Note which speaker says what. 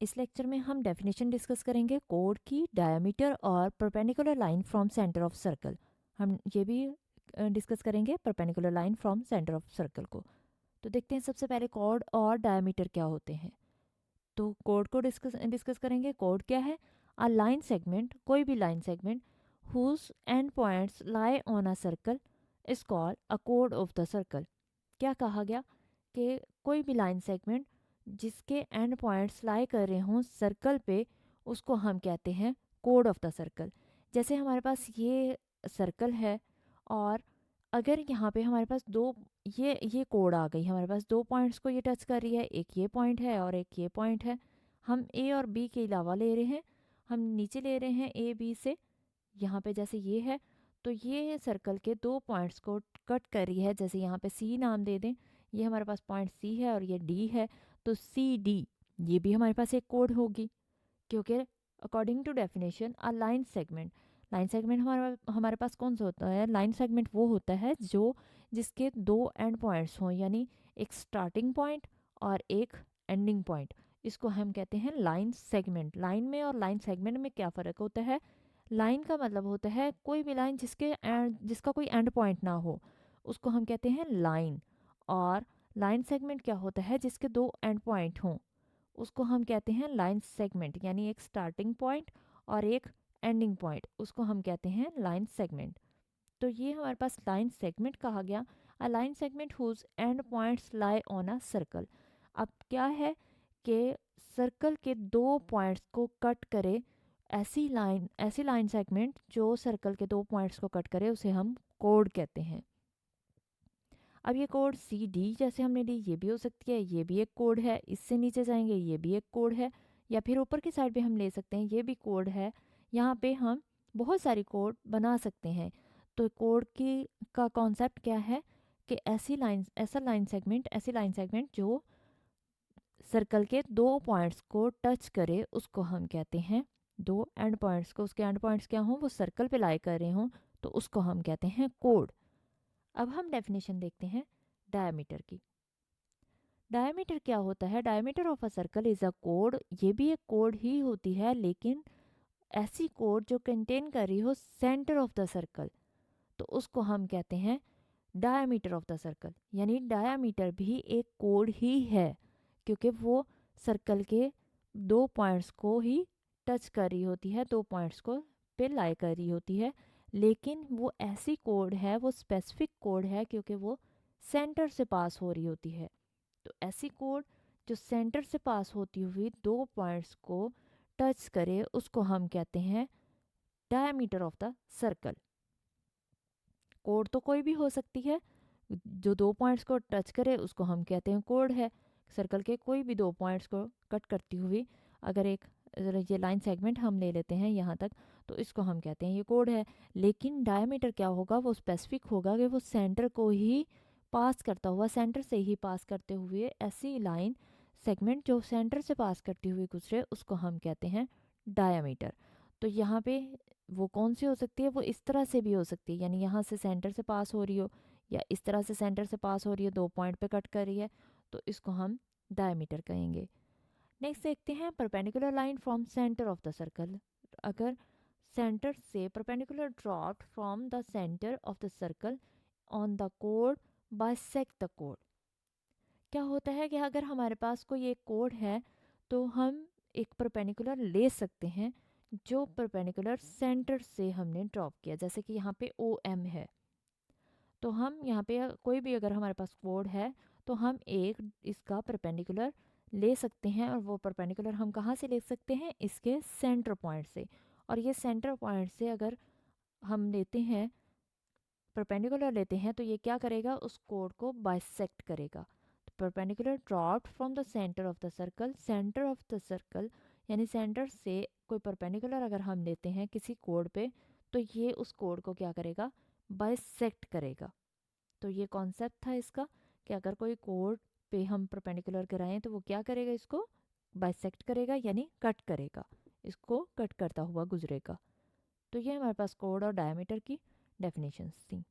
Speaker 1: इस लेक्चर में हम डेफिनेशन डिस्कस करेंगे कोड की, डायमीटर और perpendicular line from centre of circle. हम ये भी डिस्कस करेंगे perpendicular line from centre of circle को। तो देखते हैं सबसे पहले कोड और डायमीटर क्या होते हैं। तो कोड को डिस्कस करेंगे। कोड क्या है? अ लाइन सेगमेंट, कोई भी line segment whose end points lie on a circle is called a कोड ऑफ द सर्कल। क्या कहा गया कि कोई भी लाइन सेगमेंट जिसके एंड पॉइंट्स लाई कर रहे हों सर्कल पे, उसको हम कहते हैं कोड ऑफ द सर्कल। जैसे हमारे पास ये सर्कल है और अगर यहाँ पे हमारे पास दो ये कोड आ गई, हमारे पास दो पॉइंट्स को ये टच कर रही है, एक ये पॉइंट है और एक ये पॉइंट है। हम ए और बी के अलावा ले रहे हैं, हम नीचे ले रहे हैं ए बी से। यहाँ पे जैसे ये है तो ये सर्कल के दो पॉइंट्स को कट कर रही है। जैसे यहाँ पे सी नाम दे दें, ये हमारे पास पॉइंट सी है और ये डी है, तो सी डी ये भी हमारे पास एक कोड होगी, क्योंकि according to definition a line segment हमारे पास कौन सा होता है? लाइन सेगमेंट वो होता है जो जिसके दो एंड पॉइंट्स हों, यानी एक स्टार्टिंग पॉइंट और एक एंडिंग पॉइंट। इसको हम कहते हैं लाइन सेगमेंट। लाइन में और लाइन सेगमेंट में क्या फ़र्क होता है? लाइन का मतलब होता है कोई भी लाइन जिसका कोई एंड पॉइंट ना हो, उसको हम कहते हैं लाइन। और लाइन सेगमेंट क्या होता है? जिसके दो एंड पॉइंट हों, उसको हम कहते हैं लाइन सेगमेंट। यानी एक स्टार्टिंग पॉइंट और एक एंडिंग पॉइंट, उसको हम कहते हैं लाइन सेगमेंट। तो ये हमारे पास लाइन सेगमेंट कहा गया। A line segment whose end points lie on a circle. अब क्या है कि सर्कल के दो पॉइंट्स को कट करे, ऐसी लाइन सेगमेंट जो सर्कल के दो पॉइंट्स को कट करे, उसे हम कोड कहते हैं। अब ये कोड सी डी जैसे हमने ली, ये भी हो सकती है, ये भी एक कोड है। इससे नीचे जाएंगे, ये भी एक कोड है, या फिर ऊपर की साइड पे हम ले सकते हैं, ये भी कोड है। यहाँ पे हम बहुत सारी कोड बना सकते हैं। तो कोड की का कॉन्सेप्ट क्या है कि ऐसी लाइन सेगमेंट जो सर्कल के दो पॉइंट्स को टच करे, उसको हम कहते हैं, दो एंड पॉइंट्स को, उसके एंड पॉइंट्स क्या हों, वो सर्कल पे लाई कर रहे हों, तो उसको हम कहते हैं कोड। अब हम डेफिनेशन देखते हैं डायमीटर की। डायमीटर क्या होता है? Diameter of a circle is a code. ये भी एक कोड ही होती है, लेकिन ऐसी कोड जो कंटेन कर रही हो सेंटर ऑफ द सर्कल, तो उसको हम कहते हैं डायमीटर ऑफ द सर्कल। यानी डायमीटर भी एक कोड ही है, क्योंकि वो सर्कल के दो पॉइंट्स को ही टच कर रही होती है, दो पॉइंट्स को पे लाई कर रही होती है। लेकिन वो ऐसी कोड है, वो स्पेसिफिक कोड है, क्योंकि वो सेंटर से पास हो रही होती है। तो ऐसी कोड जो सेंटर से पास होती हुई दो पॉइंट्स को टच करे, उसको हम कहते हैं diameter of the circle. Code तो कोई भी हो सकती है, जो दो पॉइंट्स को टच करे उसको हम कहते हैं कोड है। सर्कल के कोई भी दो पॉइंट्स को कट करती हुई अगर ये लाइन सेगमेंट हम ले लेते हैं यहाँ तक, तो इसको हम कहते हैं ये कोड है। लेकिन डायमीटर क्या होगा? वो स्पेसिफिक होगा कि वो सेंटर को ही पास करता हुआ, सेंटर से ही पास करते हुए ऐसी लाइन सेगमेंट जो सेंटर से पास करती हुई गुजरे, उसको हम कहते हैं डायमीटर। तो यहाँ पे वो कौन सी हो सकती है? वो इस तरह से भी हो सकती है, यानी यहाँ से सेंटर से पास हो रही हो, या इस तरह से सेंटर से पास हो रही है, दो पॉइंट पे कट कर रही है, तो इसको हम डायमीटर कहेंगे। नेक्स्ट देखते हैं perpendicular line from centre of the circle. अगर सेंटर से perpendicular dropped from the centre of the circle on the code bisect the code. क्या होता है कि अगर हमारे पास कोई एक कोड है, तो हम एक परपेंडिकुलर ले सकते हैं जो परपेंडिकुलर सेंटर से हमने ड्रॉप किया। जैसे कि यहाँ पे ओ एम है, तो हम यहाँ पे कोई भी अगर हमारे पास कोड है, तो हम एक इसका परपेंडिकुलर ले सकते हैं। और वो परपेंडिकुलर हम कहाँ से ले सकते हैं? इसके सेंटर पॉइंट से। और ये सेंटर पॉइंट से अगर हम लेते हैं, परपेंडिकुलर लेते हैं, तो ये क्या करेगा? उस कोड को बाइसेक्ट करेगा। तो perpendicular dropped from the centre of the circle, centre of the circle यानी सेंटर से कोई परपेंडिकुलर अगर हम लेते हैं किसी कोड पे, तो ये उस कोड को क्या करेगा? बाइसेक्ट करेगा। तो ये कॉन्सेप्ट था इसका कि अगर कोई कोड पे हम परपेंडिकुलर कराएं, तो वो क्या करेगा? इसको बाइसेक्ट करेगा, यानी कट करेगा, इसको कट करता हुआ गुजरेगा। तो ये हमारे पास कोड और डायमीटर की डेफिनेशंस थी।